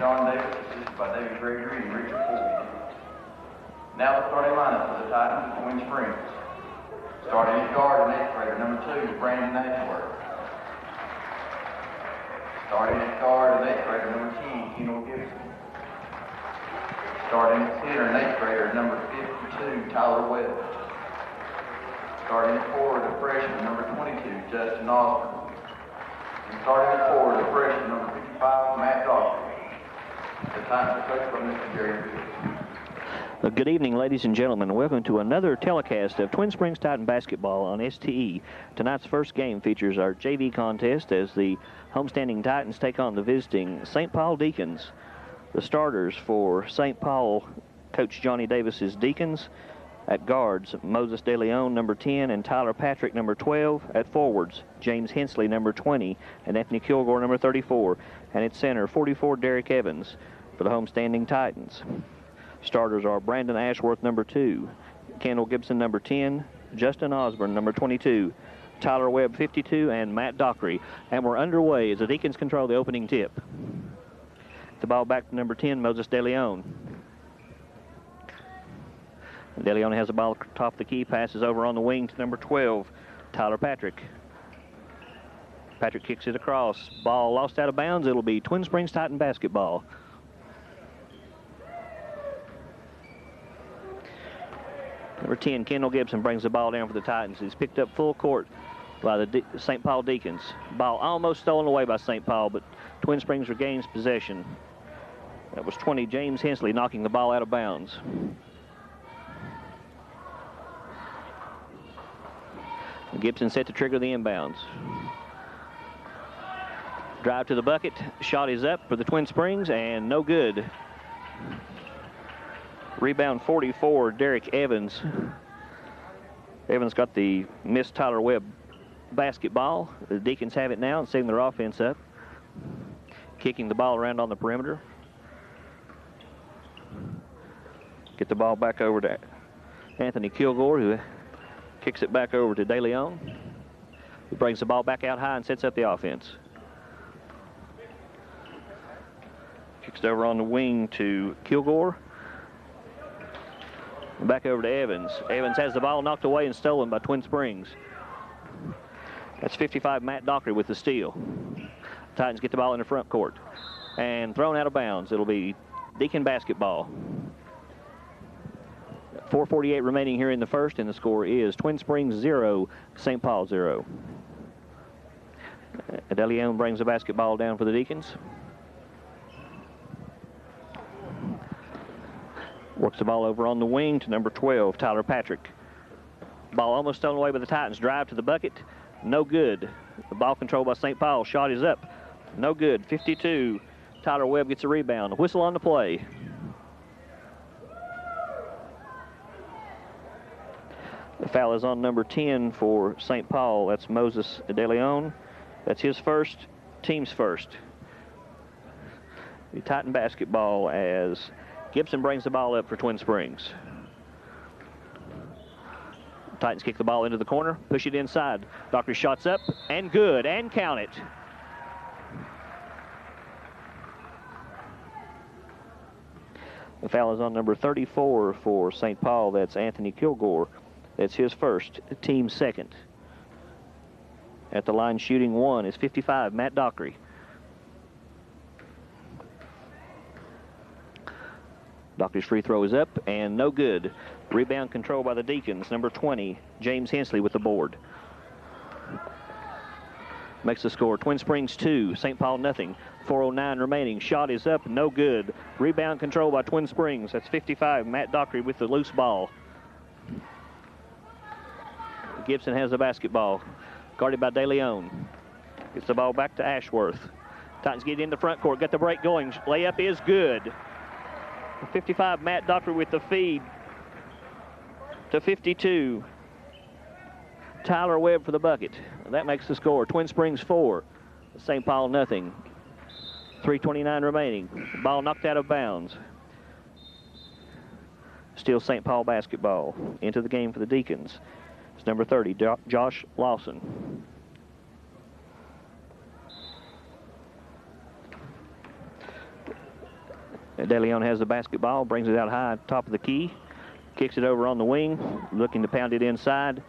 John Davis, assisted by David Gregory and Richard Ford. Now the starting lineup for the Titans of Twin Springs. Starting at guard in 8th grader, number 2, Brandon Ashworth. Starting at guard in 8th grader, number 10, Kendall Gibson. Starting at center in 8th grader, number 52, Tyler Webb. Starting at forward, a freshman, number 22, Justin Osborne. And starting at forward, a freshman, number 55, Matt Dawson. The Titans are coached by Mr. Jerry Fields. Good evening, ladies and gentlemen. Welcome to another telecast of Twin Springs Titan basketball on STE. Tonight's first game features our JV contest as the homestanding Titans take on the visiting St. Paul Deacons. The starters for St. Paul, Coach Johnny Davis's Deacons. At guards, Moses De Leon, number 10, and Tyler Patrick, number 12. At forwards, James Hensley, number 20, and Anthony Kilgore, number 34. And at center, 44, Derek Evans for the homestanding Titans. Starters are Brandon Ashworth, number 2, Kendall Gibson, number 10, Justin Osborne, number 22, Tyler Webb, 52, and Matt Dockery. And we're underway as the Deacons control the opening tip. The ball back to number 10, Moses De Leon. De Leon has the ball top of the key, passes over on the wing to number 12, Tyler Patrick. Patrick kicks it across. Ball lost out of bounds. It'll be Twin Springs Titan basketball. Number 10, Kendall Gibson, brings the ball down for the Titans. He's picked up full court by the St. Paul Deacons. Ball almost stolen away by St. Paul, but Twin Springs regains possession. That was 20, James Hensley, knocking the ball out of bounds. Gibson set to trigger the inbounds. Drive to the bucket. Shot is up for the Twin Springs, and no good. Rebound 44, Derek Evans. Evans got the missed Tyler Webb basketball. The Deacons have it now and setting their offense up. Kicking the ball around on the perimeter. Get the ball back over to Anthony Kilgore, who kicks it back over to De Leon, who brings the ball back out high and sets up the offense. Kicks it over on the wing to Kilgore. Back over to Evans. Evans has the ball knocked away and stolen by Twin Springs. That's 55, Matt Dockery with the steal. Titans get the ball in the front court and thrown out of bounds. It'll be Deacon basketball. 4:48 remaining here in the first, and the score is Twin Springs 0, St. Paul 0. De Leon brings the basketball down for the Deacons. Works the ball over on the wing to number 12, Tyler Patrick. Ball almost stolen away by the Titans. Drive to the bucket. No good. The ball controlled by St. Paul. Shot is up. No good. 52. Tyler Webb gets a rebound. Whistle on the play. The foul is on number 10 for St. Paul. That's Moses De Leon. That's his first, team's first. The Titan basketball as Gibson brings the ball up for Twin Springs. Titans kick the ball into the corner, push it inside. Dockery shots up, and good, and count it. The foul is on number 34 for St. Paul. That's Anthony Kilgore. That's his first, team second. At the line shooting one is 55, Matt Dockery. Dockery's free throw is up and no good. Rebound controlled by the Deacons. Number 20, James Hensley with the board. Makes the score Twin Springs 2, St. Paul nothing. 4:09 remaining. Shot is up, no good. Rebound controlled by Twin Springs. That's 55, Matt Dockery with the loose ball. Gibson has the basketball. Guarded by De Leon. Gets the ball back to Ashworth. Titans get in the front court, get the break going. Layup is good. 55, Matt Dockery with the feed to 52. Tyler Webb for the bucket. That makes the score Twin Springs 4, St. Paul nothing. 3:29 remaining. Ball knocked out of bounds. Still St. Paul basketball. Into the game for the Deacons. It's number 30, Josh Lawson. De Leon has the basketball, brings it out high, top of the key, kicks it over on the wing, looking to pound it inside.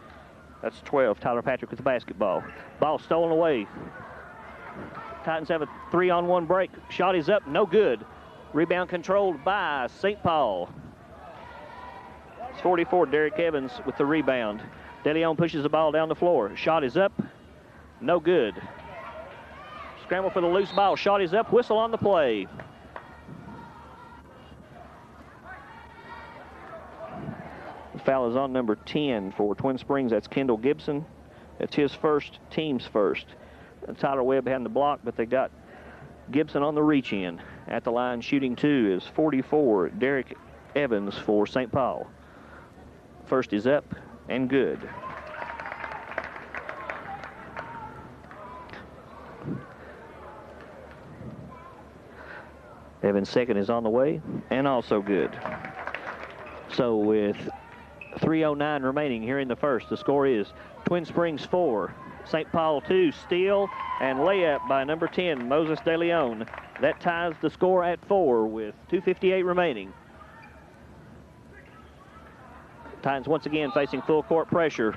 That's 12, Tyler Patrick with the basketball. Ball stolen away. Titans have a 3-on-1 break. Shot is up, no good. Rebound controlled by St. Paul. It's 44, Derek Evans with the rebound. De Leon pushes the ball down the floor. Shot is up, no good. Scramble for the loose ball. Shot is up, whistle on the play. The foul is on number 10 for Twin Springs. That's Kendall Gibson. That's his first, team's first. Tyler Webb had the block, but they got Gibson on the reach in. At the line shooting 2 is 44, Derek Evans for St. Paul. First is up and good. Evans' second is on the way and also good. So with 3:09 remaining here in the first, the score is Twin Springs 4, St. Paul 2, steal and layup by number 10, Moses De Leon. That ties the score at 4 with 2:58 remaining. Titans once again facing full court pressure,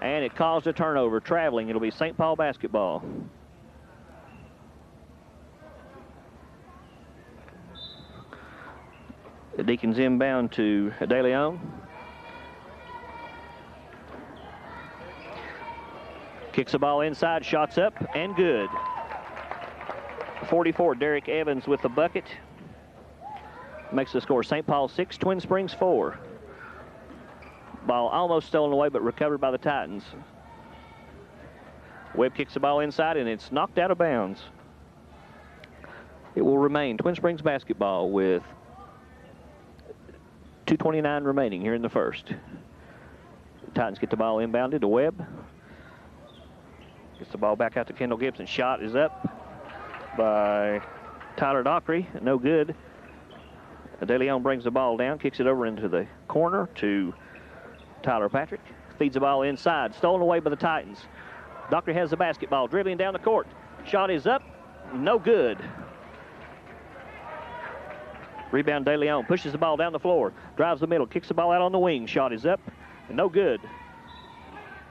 and it caused a turnover. Traveling, it'll be St. Paul basketball. The Deacons inbound to De Leon. Kicks the ball inside, shots up, and good. 44, Derek Evans with the bucket. Makes the score St. Paul 6, Twin Springs 4. Ball almost stolen away, but recovered by the Titans. Webb kicks the ball inside, and it's knocked out of bounds. It will remain Twin Springs basketball with 2:29 remaining here in the first. The Titans get the ball inbounded to Webb. Gets the ball back out to Kendall Gibson. Shot is up by Tyler Dockery. No good. De Leon brings the ball down, kicks it over into the corner to Tyler Patrick. Feeds the ball inside. Stolen away by the Titans. Dockery has the basketball, dribbling down the court. Shot is up. No good. Rebound De Leon. Pushes the ball down the floor. Drives the middle. Kicks the ball out on the wing. Shot is up. No good.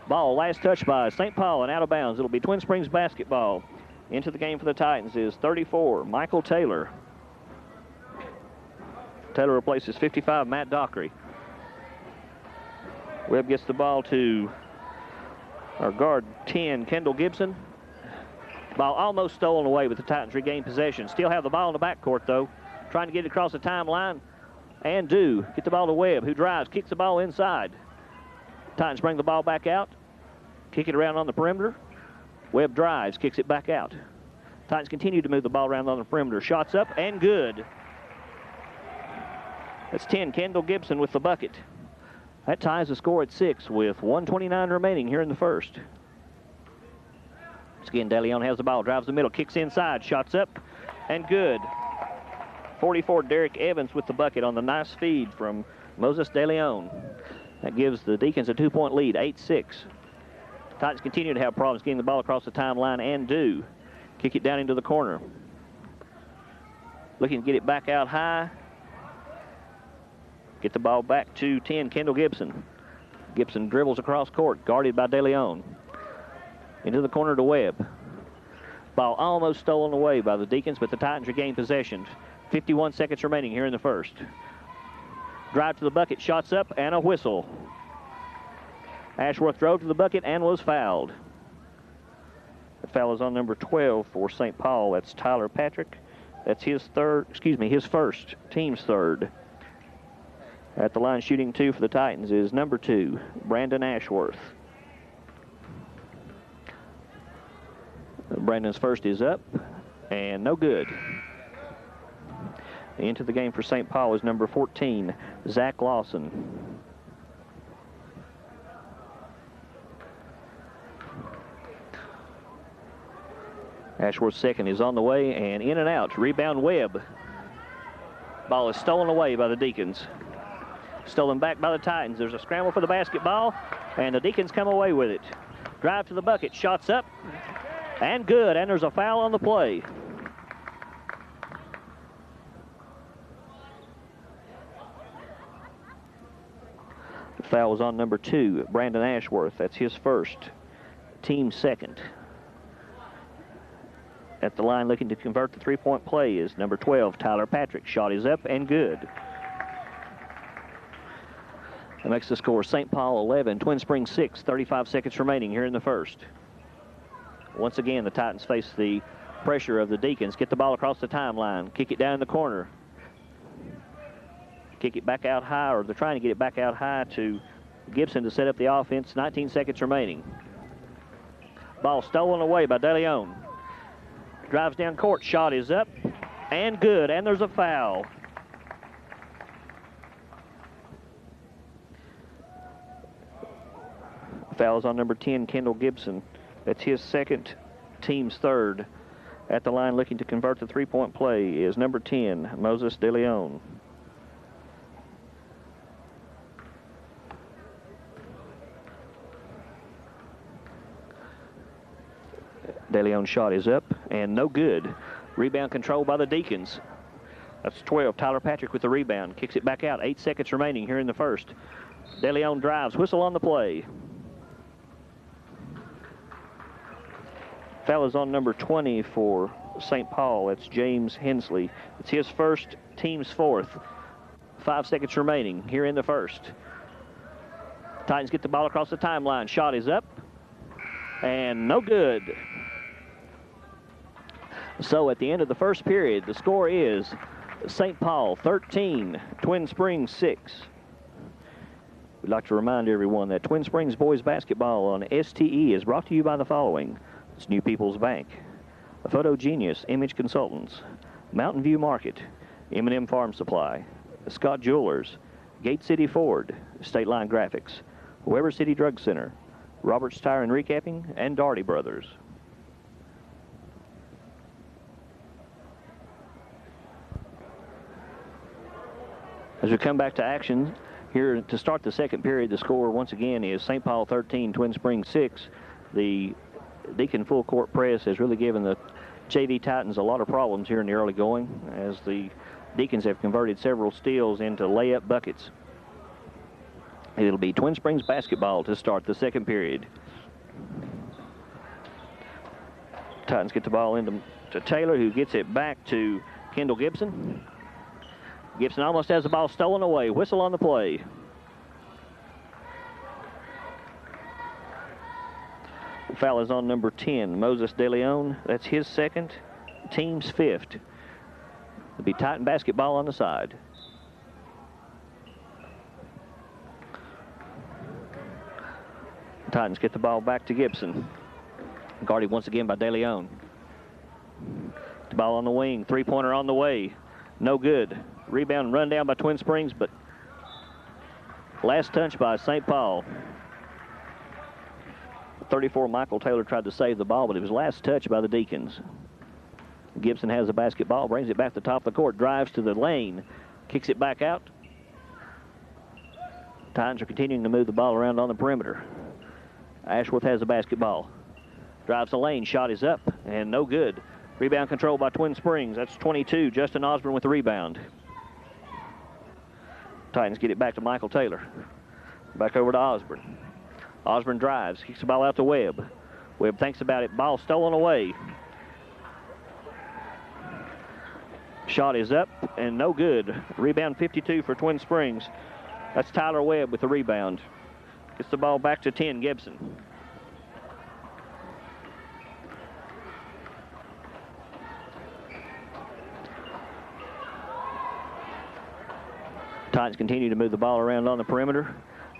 Ball last touch by St. Paul and out of bounds. It'll be Twin Springs basketball. Into the game for the Titans is 34, Michael Taylor. Taylor replaces 55, Matt Dockery. Webb gets the ball to our guard 10, Kendall Gibson. Ball almost stolen away, but the Titans regain possession. Still have the ball in the backcourt, though. Trying to get it across the timeline. And do. Get the ball to Webb, who drives, kicks the ball inside. Titans bring the ball back out. Kick it around on the perimeter. Webb drives, kicks it back out. Titans continue to move the ball around on the perimeter. Shots up and good. That's 10, Kendall Gibson with the bucket. That ties the score at 6 with 1:29 remaining here in the first. Once again, De Leon has the ball, drives the middle, kicks inside, shots up and good. 44, Derek Evans with the bucket on the nice feed from Moses De Leon. That gives the Deacons a 2-point lead, 8-6. Titans continue to have problems getting the ball across the timeline and do. Kick it down into the corner. Looking to get it back out high. Get the ball back to 10, Kendall Gibson. Gibson dribbles across court, guarded by De Leon. Into the corner to Webb. Ball almost stolen away by the Deacons, but the Titans regain possession. 51 seconds remaining here in the first. Drive to the bucket, shots up, and a whistle. Ashworth drove to the bucket and was fouled. The foul is on number 12 for St. Paul. That's Tyler Patrick. That's his first, team's third. At the line shooting 2 for the Titans is number 2, Brandon Ashworth. Brandon's first is up and no good. Into the game for St. Paul is number 14, Zach Lawson. Ashworth's second is on the way and in and out. Rebound Webb. Ball is stolen away by the Deacons. Stolen back by the Titans. There's a scramble for the basketball and the Deacons come away with it. Drive to the bucket, shots up and good, and there's a foul on the play. Foul was on number 2, Brandon Ashworth. That's his first, team second. At the line looking to convert the three-point play is number 12, Tyler Patrick. Shot is up and good. That makes the score St. Paul 11, Twin Springs 6, 35 seconds remaining here in the first. Once again, the Titans face the pressure of the Deacons. Get the ball across the timeline. Kick it down the corner. Kick it back out high, or they're trying to get it back out high to Gibson to set up the offense. 19 seconds remaining. Ball stolen away by De Leon. Drives down court. Shot is up and good, and there's a foul. Foul is on number 10, Kendall Gibson. That's his second, team's third. At the line looking to convert the three-point play is number 10, Moses De Leon. De Leon's shot is up and no good. Rebound controlled by the Deacons. That's 12, Tyler Patrick with the rebound. Kicks it back out. 8 seconds remaining here in the first. De Leon drives. Whistle on the play. Foul is on number 20 for St. Paul. That's James Hensley. It's his first, team's fourth. 5 seconds remaining here in the first. Titans get the ball across the timeline. Shot is up and no good. So at the end of the first period, the score is St. Paul 13, Twin Springs 6. We'd like to remind everyone that Twin Springs boys basketball on STE is brought to you by the following. It's New People's Bank, Photo Genius Image Consultants, Mountain View Market, M&M Farm Supply, Scott Jewelers, Gate City Ford, State Line Graphics, Weber City Drug Center, Roberts Tire and Recapping, and Daugherty Brothers. As we come back to action here to start the second period, the score once again is St. Paul 13, Twin Springs 6. The Deacon full court press has really given the JV Titans a lot of problems here in the early going, as the Deacons have converted several steals into layup buckets. It'll be Twin Springs basketball to start the second period. Titans get the ball into Taylor, who gets it back to Kendall Gibson. Gibson almost has the ball stolen away. Whistle on the play. The foul is on number 10, Moses De Leon. That's his second, team's fifth. It'll be Titan basketball on the side. The Titans get the ball back to Gibson. Guarded once again by De Leon. The ball on the wing. Three-pointer on the way. No good. Rebound run down by Twin Springs, but last touch by St. Paul. 34, Michael Taylor tried to save the ball, but it was last touch by the Deacons. Gibson has the basketball, brings it back to the top of the court, drives to the lane, kicks it back out. Titans are continuing to move the ball around on the perimeter. Ashworth has the basketball. Drives the lane, shot is up, and no good. Rebound controlled by Twin Springs. That's 22, Justin Osborne with the rebound. Titans get it back to Michael Taylor. Back over to Osborne. Osborne drives, kicks the ball out to Webb. Webb thinks about it, ball stolen away. Shot is up and no good. Rebound 52 for Twin Springs. That's Tyler Webb with the rebound. Gets the ball back to 10, Gibson. Titans continue to move the ball around on the perimeter.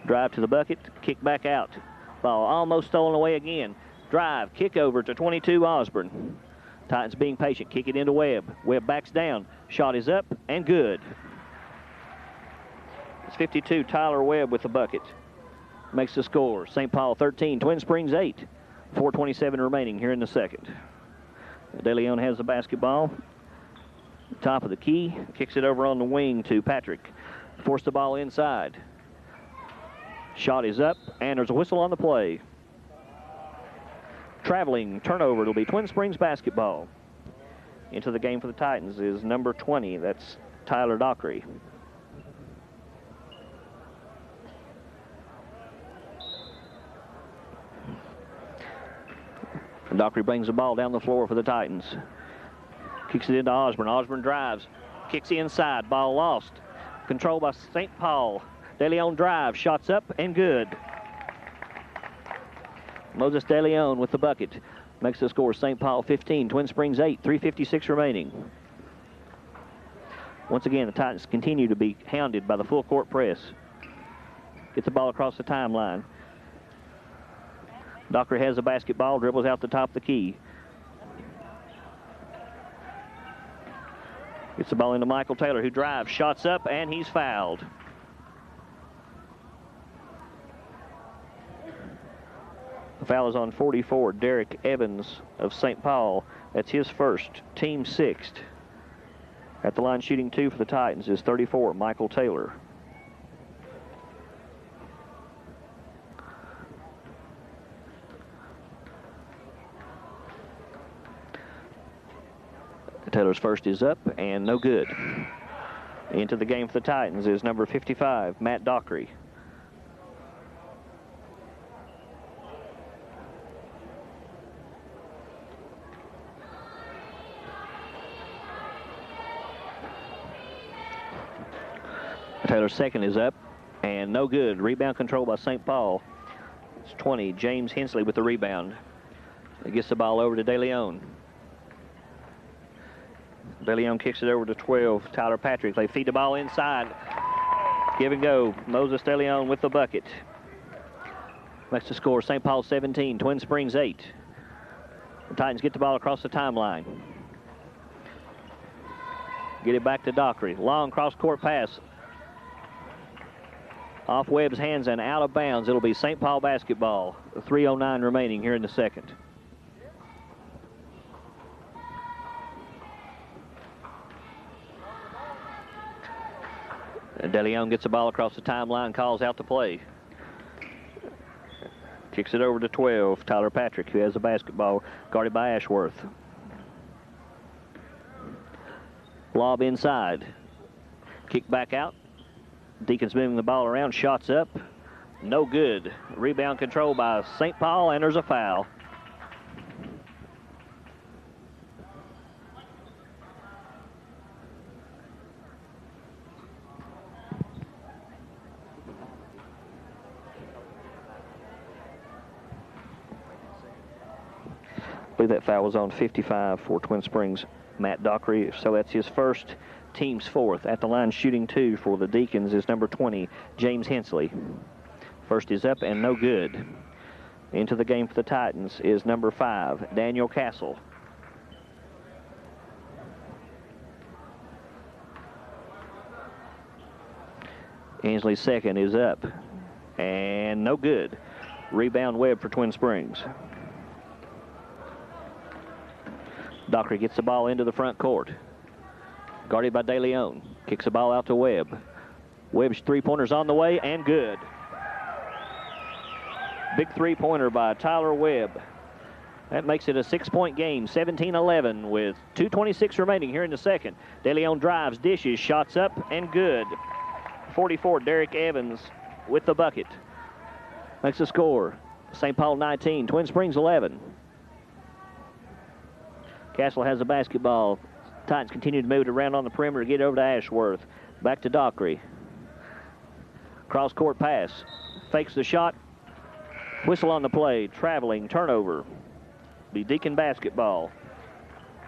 Drive to the bucket, kick back out. Ball almost stolen away again. Drive, kick over to 22, Osborne. Titans being patient, kick it into Webb. Webb backs down, shot is up and good. It's 52, Tyler Webb with the bucket. Makes the score, St. Paul 13, Twin Springs 8. 4:27 remaining here in the second. De Leon has the basketball. Top of the key, kicks it over on the wing to Patrick. Force the ball inside. Shot is up, and there's a whistle on the play. Traveling turnover, it'll be Twin Springs basketball. Into the game for the Titans is number 20, that's Tyler Dockery. Dockery brings the ball down the floor for the Titans. Kicks it into Osborne. Osborne drives. Kicks inside. Ball lost. Controlled by St. Paul. De Leon drives. Shots up and good. Moses De Leon with the bucket. Makes the score St. Paul 15, Twin Springs 8, 3:56 remaining. Once again, the Titans continue to be hounded by the full court press. Gets the ball across the timeline. Dockery has the basketball, dribbles out the top of the key. Gets the ball into Michael Taylor, who drives, shots up, and he's fouled. The foul is on 44, Derek Evans of St. Paul. That's his first, team sixth. At the line shooting 2 for the Titans is 34, Michael Taylor. Taylor's first is up and no good. Into the game for the Titans is number 55, Matt Dockery. Taylor's second is up and no good. Rebound control by St. Paul. It's 20, James Hensley with the rebound. He gets the ball over to De Leon. De Leon kicks it over to 12, Tyler Patrick. They feed the ball inside. Give and go. Moses De Leon with the bucket. Makes the score St. Paul 17, Twin Springs 8. The Titans get the ball across the timeline. Get it back to Dockery. Long cross-court pass. Off Webb's hands and out of bounds. It'll be St. Paul basketball. 3:09 remaining here in the second. And De Leon gets the ball across the timeline, calls out the play. Kicks it over to 12, Tyler Patrick, who has the basketball, guarded by Ashworth. Lob inside. Kick back out. Deacons moving the ball around, shots up. No good. Rebound control by St. Paul, and there's a foul. I believe that foul was on 55 for Twin Springs, Matt Dockery. So that's his first, team's fourth. At the line shooting 2 for the Deacons is number 20, James Hensley. First is up and no good. Into the game for the Titans is number 5, Daniel Castle. Hensley's second is up and no good. Rebound Webb for Twin Springs. Dockery gets the ball into the front court. Guarded by De Leon. Kicks the ball out to Webb. Webb's three-pointer's on the way and good. Big three-pointer by Tyler Webb. That makes it a 6-point game, 17-11 with 2:26 remaining here in the second. De Leon drives, dishes, shots up and good. 44, Derek Evans with the bucket. Makes the score. St. Paul 19, Twin Springs 11. Castle has the basketball. Titans continue to move it around on the perimeter, get over to Ashworth. Back to Dockery. Cross-court pass. Fakes the shot. Whistle on the play. Traveling. Turnover. Be Deacon basketball.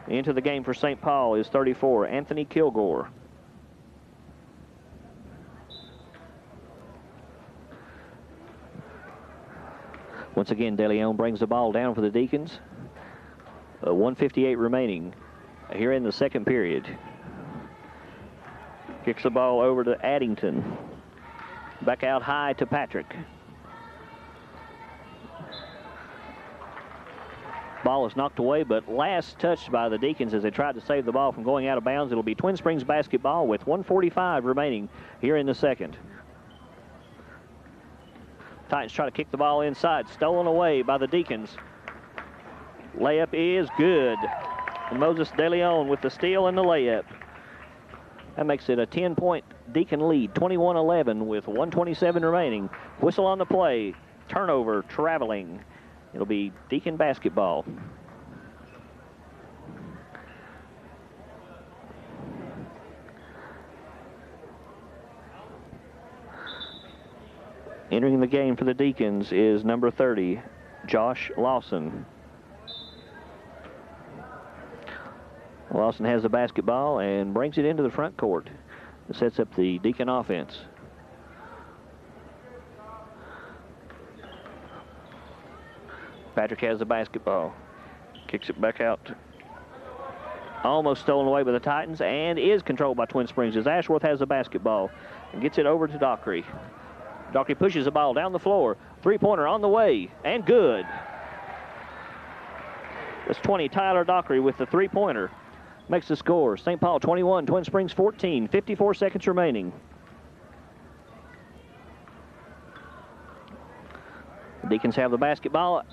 Into the game for St. Paul is 34, Anthony Kilgore. Once again, De Leon brings the ball down for the Deacons. 1:58 remaining here in the second period. Kicks the ball over to Addington. Back out high to Patrick. Ball is knocked away, but last touched by the Deacons as they tried to save the ball from going out of bounds. It'll be Twin Springs basketball with 1:45 remaining here in the second. Titans try to kick the ball inside. Stolen away by the Deacons. Layup is good. And Moses De Leon with the steal and the layup. That makes it a 10-point Deacon lead, 21-11 with 1:27 remaining. Whistle on the play. Turnover, traveling. It'll be Deacon basketball. Entering the game for the Deacons is number 30, Josh Lawson. Lawson has the basketball and brings it into the front court. It sets up the Deacon offense. Patrick has the basketball. Kicks it back out. Almost stolen away by the Titans and is controlled by Twin Springs as Ashworth has the basketball and gets it over to Dockery. Dockery pushes the ball down the floor. Three-pointer on the way and good. That's 20, Tyler Dockery with the three-pointer. Makes the score. St. Paul 21, Twin Springs 14, 54 seconds remaining. The Deacons have the basketball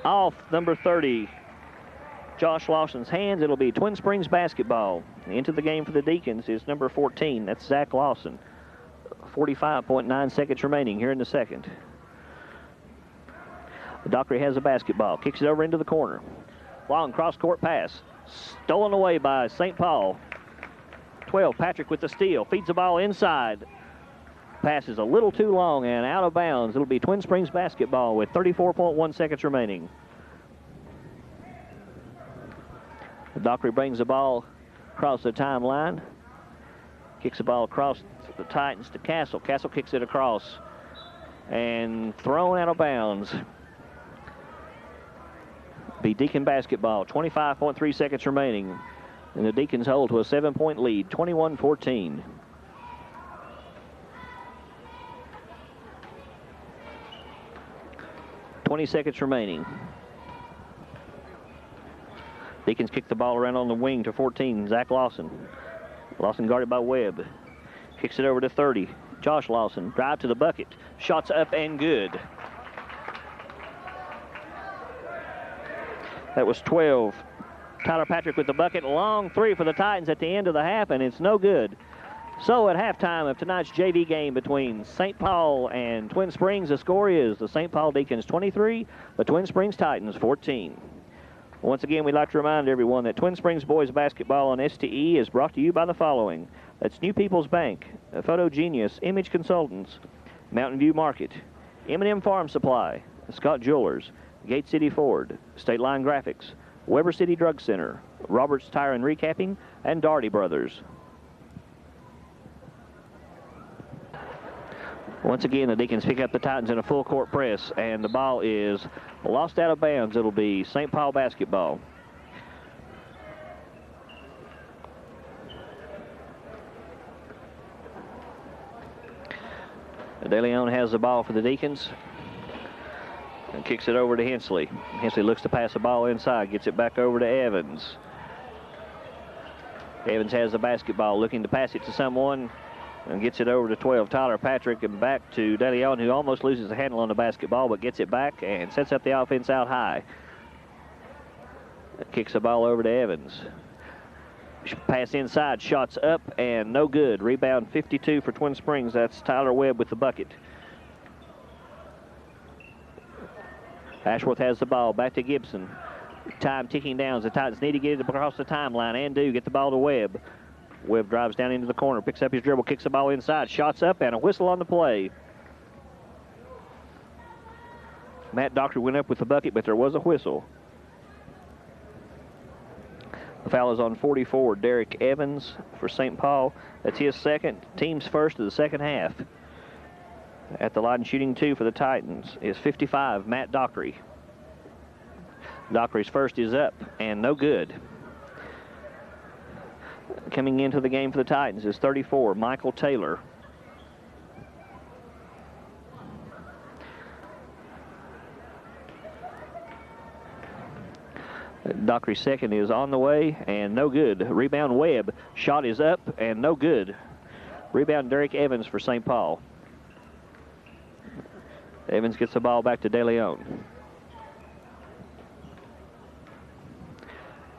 off number 30, Josh Lawson's hands. It'll be Twin Springs basketball. Into the game for the Deacons is number 14. That's Zach Lawson. 45.9 seconds remaining here in the second. Dockery has the basketball. Kicks it over into the corner. Long cross-court pass. Stolen away by St. Paul. 12, Patrick with the steal. Feeds the ball inside. Pass is a little too long and out of bounds. It'll be Twin Springs basketball with 34.1 seconds remaining. Dockery brings the ball across the timeline. Kicks the ball across the Titans to Castle. Castle kicks it across and thrown out of bounds. Be Deacon basketball. 25.3 seconds remaining. And the Deacons hold to a 7-point lead, 21-14. Seconds remaining. Deacons kick the ball around on the wing to 14, Zach Lawson. Lawson guarded by Webb. Kicks it over to 30, Josh Lawson. Drive to the bucket. Shots up and good. That was 12. Tyler Patrick with the bucket. Long three for the Titans at the end of the half, and it's no good. So at halftime of tonight's JV game between St. Paul and Twin Springs, the score is the St. Paul Deacons 23, the Twin Springs Titans 14. Once again, we'd like to remind everyone that Twin Springs boys basketball on STE is brought to you by the following. That's New People's Bank, Photo Genius, Image Consultants, Mountain View Market, M&M Farm Supply, Scott Jewelers, Gate City Ford, State Line Graphics, Weber City Drug Center, Roberts Tire and Recapping, and Daugherty Brothers. Once again, the Deacons pick up the Titans in a full court press, and the ball is lost out of bounds. It'll be St. Paul basketball. De Leon has the ball for the Deacons and kicks it over to Hensley. Hensley looks to pass the ball inside, gets it back over to Evans. Evans has the basketball, looking to pass it to someone, and gets it over to 12, Tyler Patrick, and back to De Leon, who almost loses the handle on the basketball, but gets it back and sets up the offense out high. Kicks the ball over to Evans. Pass inside, shots up, and no good. Rebound 52 for Twin Springs. That's Tyler Webb with the bucket. Ashworth has the ball, back to Gibson. Time ticking down as the Titans need to get it across the timeline, and do get the ball to Webb. Webb drives down into the corner, picks up his dribble, kicks the ball inside, shots up, and a whistle on the play. Matt Dockery went up with the bucket, but there was a whistle. The foul is on 44, Derek Evans for St. Paul. That's his second, team's first of the second half. At the line shooting two for the Titans is 55, Matt Dockery. Dockery's first is up, and no good. Coming into the game for the Titans is 34, Michael Taylor. Dockery's second is on the way, and no good. Rebound Webb. Shot is up, and no good. Rebound Derek Evans for St. Paul. Evans gets the ball back to De Leon.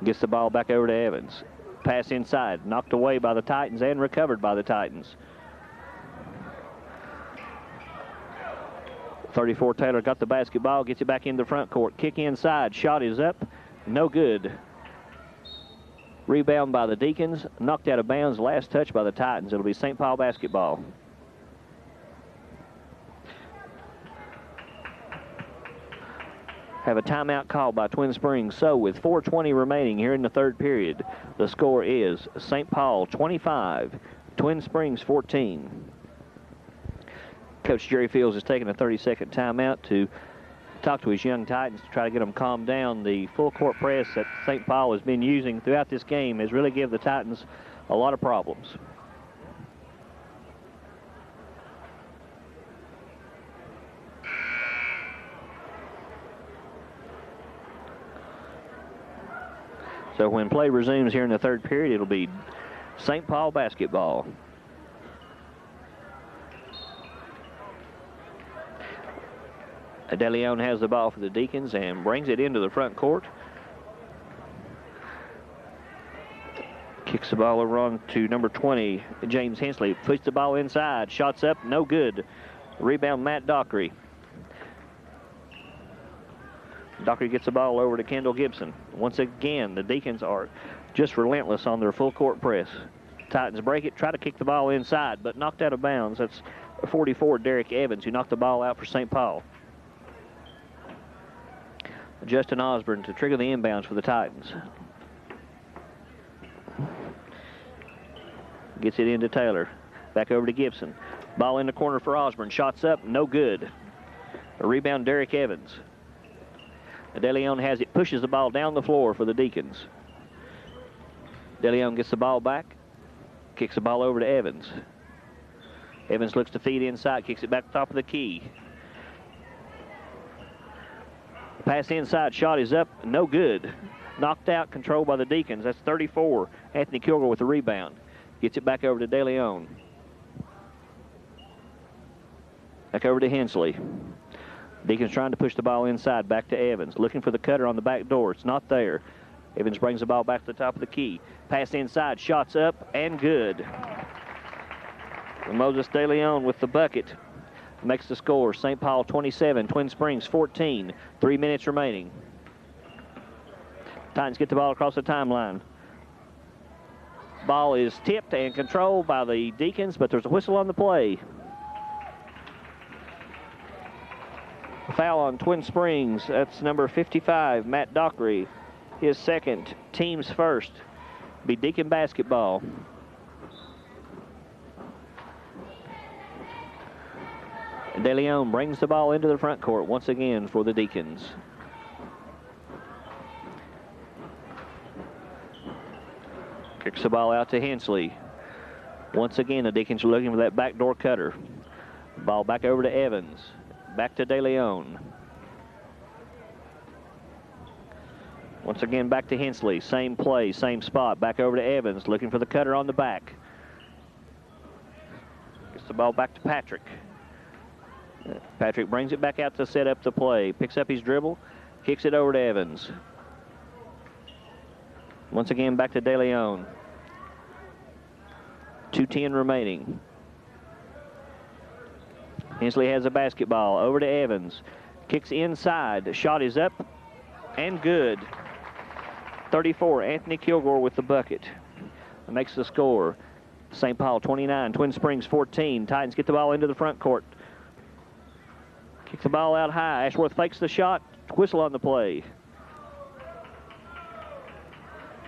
Gets the ball back over to Evans. Pass inside, knocked away by the Titans and recovered by the Titans. 34, Taylor got the basketball, gets it back in the front court. Kick inside, shot is up, no good. Rebound by the Deacons, knocked out of bounds, last touch by the Titans. It'll be St. Paul basketball. have a timeout called by Twin Springs. So with 4:20 remaining here in the third period, the score is St. Paul 25, Twin Springs 14. Coach Jerry Fields has taken a 30-second timeout to talk to his young Titans to try to get them calmed down. The full court press that St. Paul has been using throughout this game has really given the Titans a lot of problems. So when play resumes here in the third period, it'll be St. Paul basketball. DeLeon has the ball for the Deacons and brings it into the front court. Kicks the ball over on to number 20, James Hensley. Puts the ball inside. Shots up, no good. Rebound, Matt Dockery. Dockery gets the ball over to Kendall Gibson. Once again, the Deacons are just relentless on their full court press. Titans break it, try to kick the ball inside, but knocked out of bounds. That's 44, Derek Evans, who knocked the ball out for St. Paul. Justin Osborne to trigger the inbounds for the Titans. Gets it into Taylor. Back over to Gibson. Ball in the corner for Osborne. Shots up, no good. A rebound, Derek Evans. DeLeon has it, pushes the ball down the floor for the Deacons. DeLeon gets the ball back, kicks the ball over to Evans. Evans looks to feed inside, kicks it back top of the key. Pass inside, shot is up, no good. Knocked out, controlled by the Deacons. That's 34. Anthony Kilgore with the rebound. Gets it back over to DeLeon. Back over to Hensley. Deacons trying to push the ball inside, back to Evans. Looking for the cutter on the back door. It's not there. Evans brings the ball back to the top of the key. Pass inside, shots up, and good. And Moses DeLeon with the bucket makes the score. St. Paul 27, Twin Springs 14. 3 minutes remaining. Titans get the ball across the timeline. Ball is tipped and controlled by the Deacons, but there's a whistle on the play. Foul on Twin Springs. That's number 55, Matt Dockery. His second, team's first. Be Deacon basketball. DeLeon brings the ball into the front court once again for the Deacons. Kicks the ball out to Hensley. Once again, the Deacons are looking for that backdoor cutter. Ball back over to Evans. Back to DeLeon. Once again, back to Hensley. Same play, same spot. Back over to Evans, looking for the cutter on the back. Gets the ball back to Patrick. Patrick brings it back out to set up the play. Picks up his dribble, kicks it over to Evans. Once again, back to DeLeon. 2:10 remaining. Hensley has a basketball. Over to Evans. Kicks inside. The shot is up and good. 34, Anthony Kilgore with the bucket. Makes the score. St. Paul 29, Twin Springs 14. Titans get the ball into the front court. Kicks the ball out high. Ashworth fakes the shot. Whistle on the play.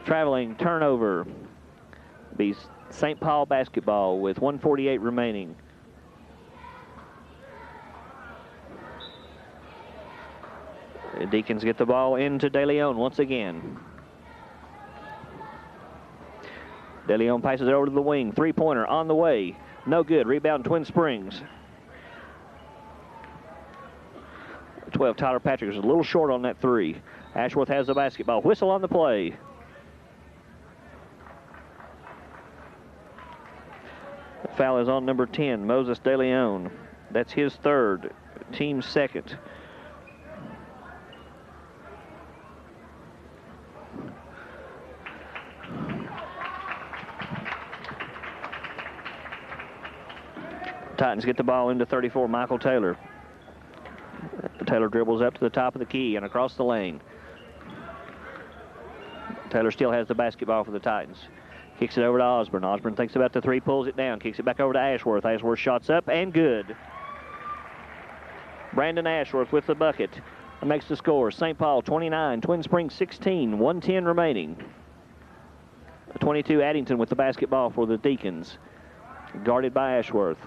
Traveling turnover. Be St. Paul basketball with 1:48 remaining. The Deacons get the ball into DeLeon once again. DeLeon passes it over to the wing. Three-pointer on the way. No good. Rebound, Twin Springs. 12, Tyler Patrick is a little short on that three. Ashworth has the basketball. Whistle on the play. The foul is on number 10, Moses DeLeon. That's his third, team's second. Titans get the ball into 34, Michael Taylor. Taylor dribbles up to the top of the key and across the lane. Taylor still has the basketball for the Titans. Kicks it over to Osborne. Osborne thinks about the three, pulls it down, kicks it back over to Ashworth. Ashworth shots up and good. Brandon Ashworth with the bucket. That makes the score St. Paul 29, Twin Springs 16, 1:10 remaining. 22 Addington with the basketball for the Deacons, guarded by Ashworth.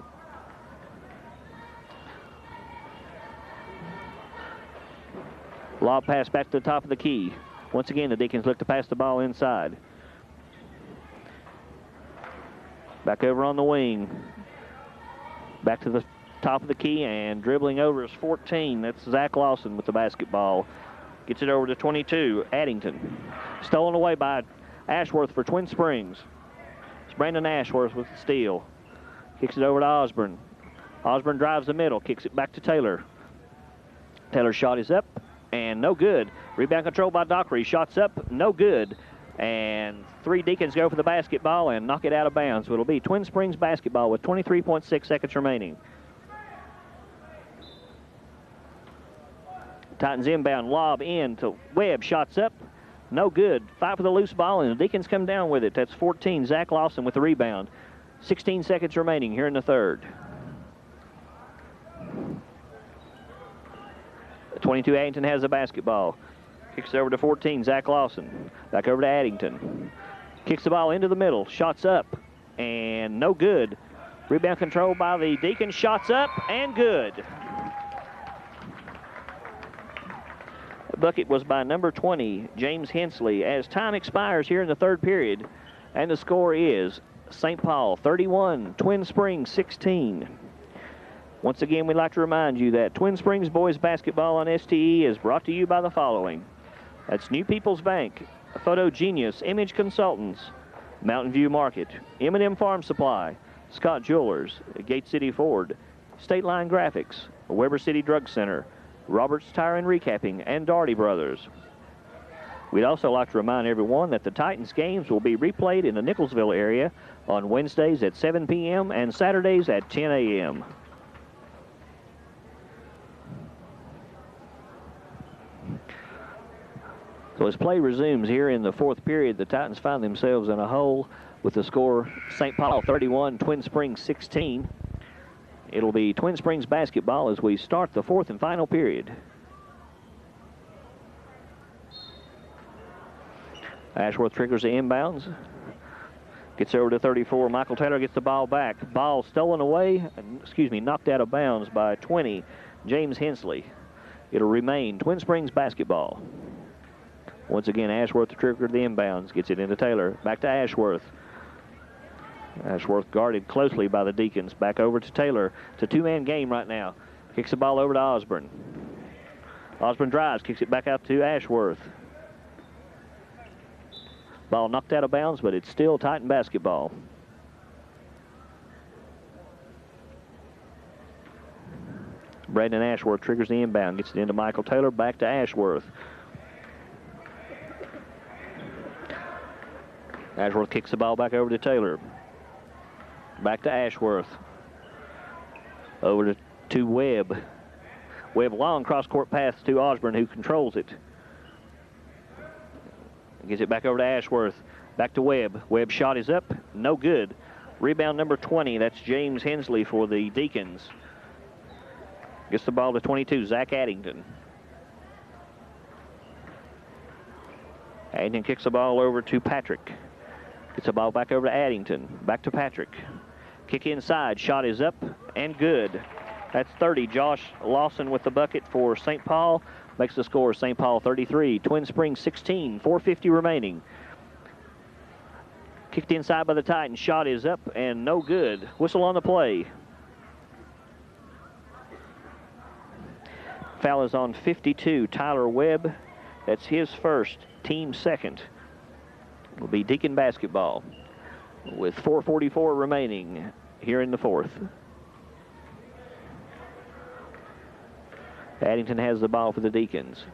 Lob pass back to the top of the key. Once again, the Deacons look to pass the ball inside. Back over on the wing. Back to the top of the key, and dribbling over is 14. That's Zach Lawson with the basketball. Gets it over to 22, Addington. Stolen away by Ashworth for Twin Springs. It's Brandon Ashworth with the steal. Kicks it over to Osborne. Osborne drives the middle, kicks it back to Taylor. Taylor's shot is up, and no good. Rebound control by Dockery. Shots up, no good. And 3 Deacons go for the basketball and knock it out of bounds. So it'll be Twin Springs basketball with 23.6 seconds remaining. Titans inbound, lob in to Webb. Shots up, no good. Fight for the loose ball, and the Deacons come down with it. That's 14, Zach Lawson with the rebound. 16 seconds remaining here in the third. 22 Addington has the basketball. Kicks it over to 14, Zach Lawson. Back over to Addington. Kicks the ball into the middle. Shots up, and no good. Rebound controlled by the Deacons. Shots up, and good. The bucket was by number 20, James Hensley. As time expires here in the third period, and the score is St. Paul 31, Twin Springs 16. Once again, we'd like to remind you that Twin Springs boys basketball on STE is brought to you by the following. That's New People's Bank, Photo Genius Image Consultants, Mountain View Market, M&M Farm Supply, Scott Jewelers, Gate City Ford, State Line Graphics, Weber City Drug Center, Roberts Tire and Recapping, and Daugherty Brothers. We'd also like to remind everyone that the Titans games will be replayed in the Nicholsville area on Wednesdays at 7 p.m. and Saturdays at 10 a.m. So as play resumes here in the fourth period, the Titans find themselves in a hole with the score St. Paul 31, Twin Springs 16. It'll be Twin Springs basketball as we start the fourth and final period. Ashworth triggers the inbounds. Gets over to 34. Michael Taylor gets the ball back. Ball stolen away, knocked out of bounds by 20, James Hensley. It'll remain Twin Springs basketball. Once again, Ashworth to trigger the inbounds. Gets it into Taylor. Back to Ashworth. Ashworth guarded closely by the Deacons. Back over to Taylor. It's a two-man game right now. Kicks the ball over to Osborne. Osborne drives, kicks it back out to Ashworth. Ball knocked out of bounds, but it's still Titan basketball. Brandon Ashworth triggers the inbound. Gets it into Michael Taylor. Back to Ashworth. Ashworth kicks the ball back over to Taylor. Back to Ashworth. Over to Webb. Webb long cross-court pass to Osborne, who controls it. Gets it back over to Ashworth. Back to Webb. Webb's shot is up. No good. Rebound number 20. That's James Hensley for the Deacons. Gets the ball to 22, Zach Addington. Addington kicks the ball over to Patrick. Gets the ball back over to Addington. Back to Patrick. Kick inside. Shot is up and good. That's 30. Josh Lawson with the bucket for St. Paul. Makes the score St. Paul 33, Twin Springs 16, 4:50 remaining. Kicked inside by the Titans. Shot is up and no good. Whistle on the play. Foul is on 52, Tyler Webb. That's his first, team second. Will be Deacon basketball with 4:44 remaining here in the fourth. Addington has the ball for the Deacons.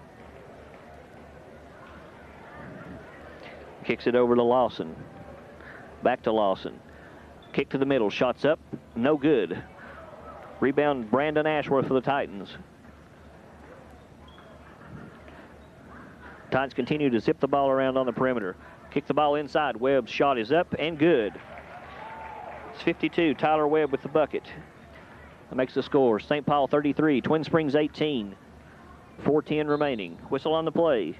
Kicks it over to Lawson. Back to Lawson. Kick to the middle. Shots up. No good. Rebound Brandon Ashworth for the Titans. Titans continue to zip the ball around on the perimeter. Kick the ball inside. Webb's shot is up and good. It's 52. Tyler Webb with the bucket. That makes the score St. Paul 33, Twin Springs 18. 4:10 remaining. Whistle on the play.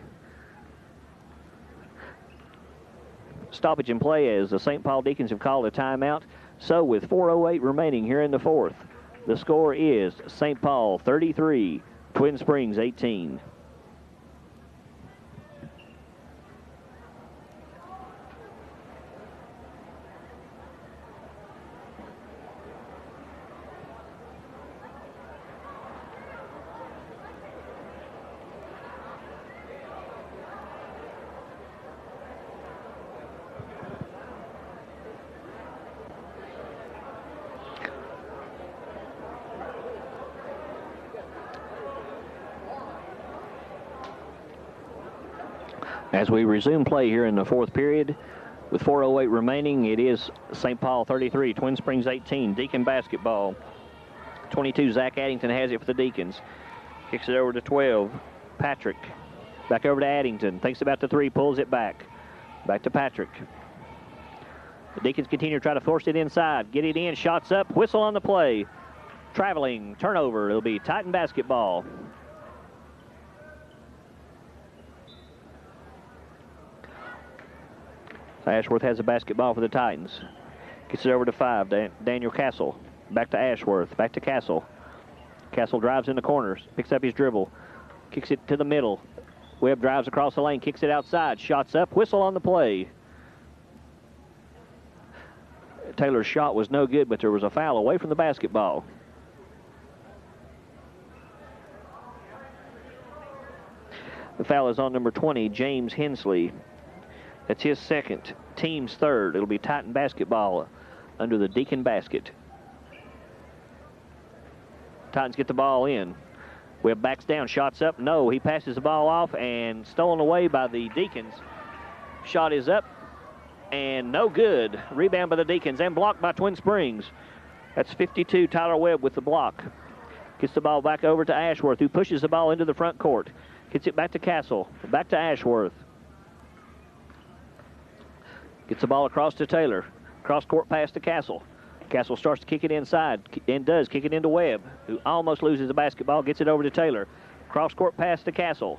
Stoppage in play as the St. Paul Deacons have called a timeout. So with 4:08 remaining here in the fourth, the score is St. Paul 33, Twin Springs 18. As we resume play here in the fourth period, with 4:08 remaining, it is St. Paul 33, Twin Springs 18. Deacon basketball. 22, Zach Addington has it for the Deacons. Kicks it over to 12, Patrick. Back over to Addington. Thinks about the three, pulls it back. Back to Patrick. The Deacons continue to try to force it inside. Get it in, shots up, whistle on the play. Traveling, turnover. It'll be Titan basketball. Ashworth has a basketball for the Titans. Gets it over to 5, Daniel Castle. Back to Ashworth, back to Castle. Castle drives in the corners, picks up his dribble, kicks it to the middle. Webb drives across the lane, kicks it outside, shots up, whistle on the play. Taylor's shot was no good, but there was a foul away from the basketball. The foul is on number 20, James Hensley. That's his second, team's third. It'll be Titan basketball under the Deacon basket. Titans get the ball in. Webb backs down, shots up. No, he passes the ball off and stolen away by the Deacons. Shot is up and no good. Rebound by the Deacons and blocked by Twin Springs. That's 52, Tyler Webb with the block. Gets the ball back over to Ashworth, who pushes the ball into the front court. Gets it back to Castle, back to Ashworth. Gets the ball across to Taylor. Cross-court pass to Castle. Castle starts to kick it inside and does kick it into Webb, who almost loses the basketball, gets it over to Taylor. Cross-court pass to Castle.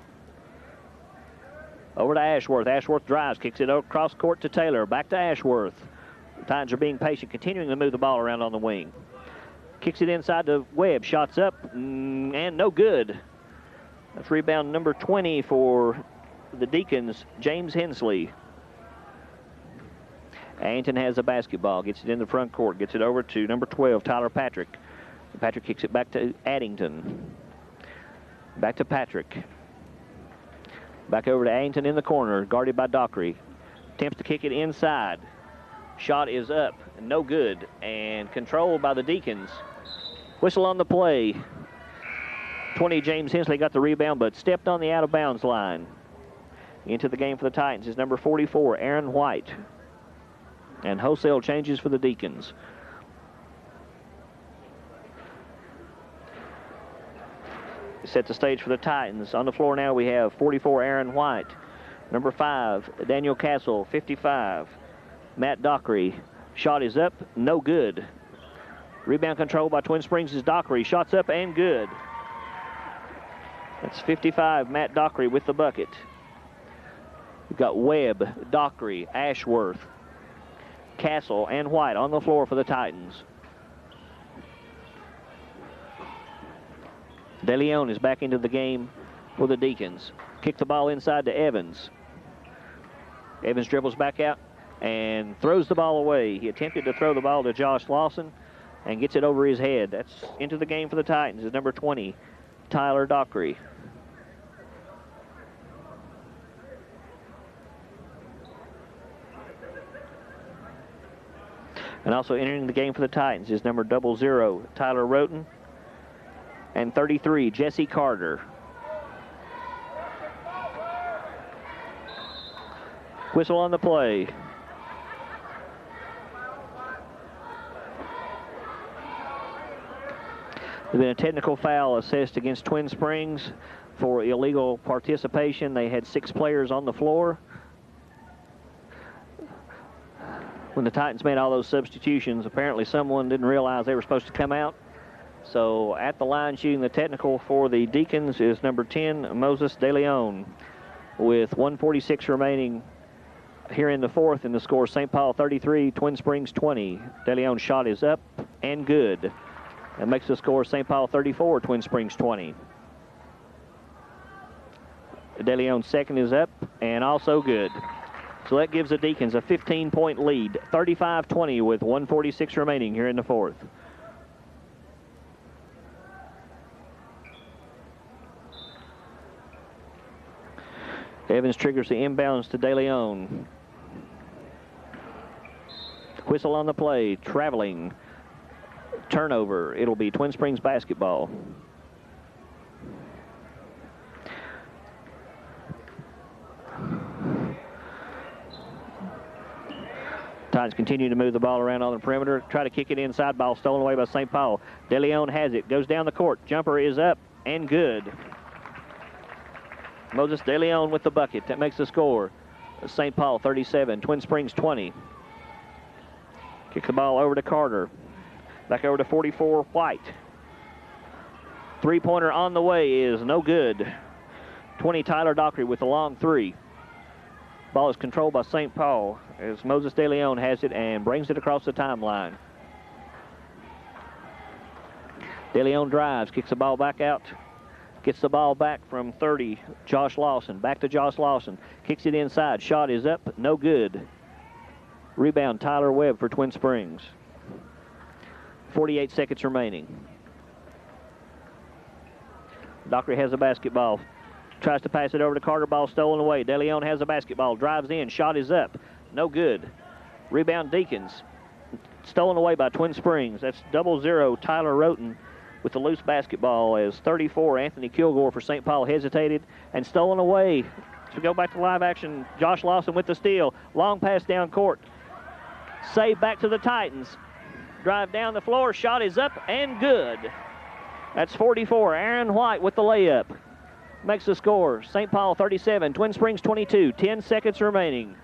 Over to Ashworth. Ashworth drives, kicks it across court to Taylor. Back to Ashworth. The Titans are being patient, continuing to move the ball around on the wing. Kicks it inside to Webb. Shots up and no good. That's rebound number 20 for the Deacons, James Hensley. Addington has the basketball, gets it in the front court, gets it over to number 12, Tyler Patrick. Patrick kicks it back to Addington. Back to Patrick. Back over to Addington in the corner, guarded by Dockery. Attempts to kick it inside. Shot is up, no good, and controlled by the Deacons. Whistle on the play. 20, James Hensley got the rebound, but stepped on the out-of-bounds line. Into the game for the Titans is number 44, Aaron White. And wholesale changes for the Deacons. Set the stage for the Titans. On the floor now we have 44, Aaron White. Number 5, Daniel Castle, 55. Matt Dockery. Shot is up, no good. Rebound control by Twin Springs is Dockery. Shots up and good. That's 55, Matt Dockery with the bucket. We've got Webb, Dockery, Ashworth, Castle, and White on the floor for the Titans. De Leon is back into the game for the Deacons. Kick the ball inside to Evans. Evans dribbles back out and throws the ball away. He attempted to throw the ball to Josh Lawson and gets it over his head. That's into the game for the Titans is number 20, Tyler Dockery. And also entering the game for the Titans is number 00, Tyler Roten. And 33, Jesse Carter. Whistle on the play. There's been a technical foul assessed against Twin Springs for illegal participation. They had 6 players on the floor. When the Titans made all those substitutions, apparently someone didn't realize they were supposed to come out. So at the line shooting the technical for the Deacons is number 10, Moses De Leon. With 1:46 remaining here in the fourth, and the score St. Paul 33, Twin Springs 20. De Leon's shot is up and good. That makes the score St. Paul 34, Twin Springs 20. De Leon's second is up and also good. So that gives the Deacons a 15-point lead, 35-20 with 1:46 remaining here in the fourth. Evans triggers the inbounds to De Leon. Whistle on the play, traveling. Turnover. It'll be Twin Springs basketball. Titans continue to move the ball around on the perimeter. Try to kick it inside. Ball stolen away by St. Paul. De Leon has it. Goes down the court. Jumper is up and good. Moses De Leon with the bucket. That makes the score St. Paul 37, Twin Springs 20. Kick the ball over to Carter. Back over to 44, White. Three-pointer on the way is no good. 20, Tyler Dockery with the long three. Ball is controlled by St. Paul as Moses De Leon has it and brings it across the timeline. De Leon drives, kicks the ball back out. Gets the ball back from 30, Josh Lawson. Back to Josh Lawson. Kicks it inside. Shot is up, no good. Rebound, Tyler Webb for Twin Springs. 48 seconds remaining. Dockery has the basketball. Tries to pass it over to Carter. Ball stolen away. De Leon has the basketball. Drives in. Shot is up. No good. Rebound, Deacons. Stolen away by Twin Springs. That's 0-0, Tyler Roten with the loose basketball as 34, Anthony Kilgore for St. Paul hesitated and stolen away. So we go back to live action. Josh Lawson with the steal. Long pass down court. Save back to the Titans. Drive down the floor. Shot is up and good. That's 44. Aaron White with the layup. Makes the score. St. Paul 37, Twin Springs 22. 10 seconds remaining.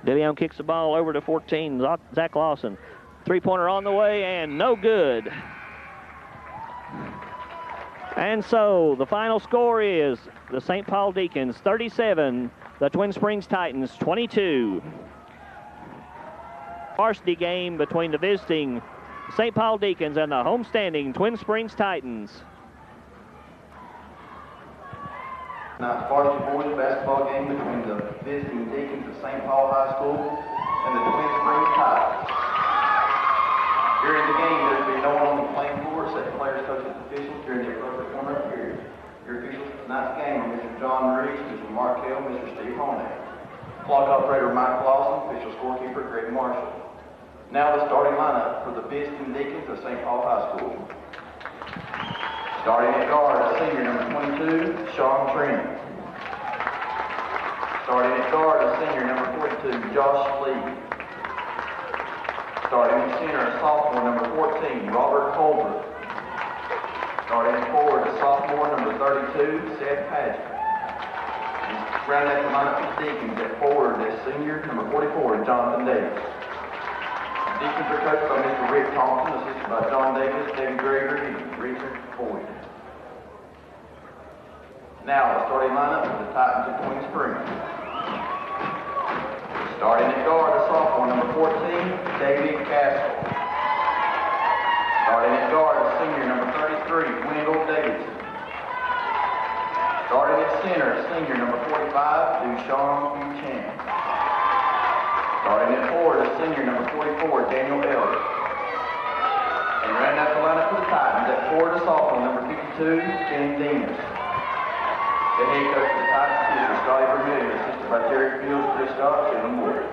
De Leon kicks the ball over to 14, Zach Lawson. Three-pointer on the way and no good. And so the final score is the St. Paul Deacons 37, the Twin Springs Titans 22. Varsity game between the visiting St. Paul Deacons and the homestanding Twin Springs Titans. Tonight's varsity boys basketball game between the visiting Deacons of St. Paul High School and the Twin Springs Titans. During the game, there will be no one on the playing floor except players, coaches, and officials during the appropriate warm-up period. Your officials for tonight's game are Mr. John Reese, Mr. Mark Hill, Mr. Steve Honack. Clock operator Mike Lawson, official scorekeeper Greg Marshall. Now the starting lineup for the visiting Deacons of St. Paul High School. Starting at guard, senior number 22, Sean Trent. Starting at guard, senior number 42, Josh Lee. Starting at center, sophomore number 14, Robert Colbert. Starting at forward, sophomore number 32, Seth Paget. Rounding out the lineup for the Deacons at forward, senior number 44, Jonathan Davis. Deacons are coached by Mr. Rick Thompson, assisted by John Davis, David Gregory, and Richard Boyd. Now the starting lineup for the Titans of Twin Springs. Starting at guard, sophomore number 14, David Castle. Starting at guard, senior number 33, Wendell Davidson. Starting at center, senior number 45, Dushawn Buchanan. Starting at forward, senior number 44, Daniel Elliott. And rounding out the lineup for the Titans at forward, sophomore number 52, Kenny Demas. The head coach of the Titans is Scotty Vermillion, assisted by Terry Fields, Chris Scott, and Jalen Moore.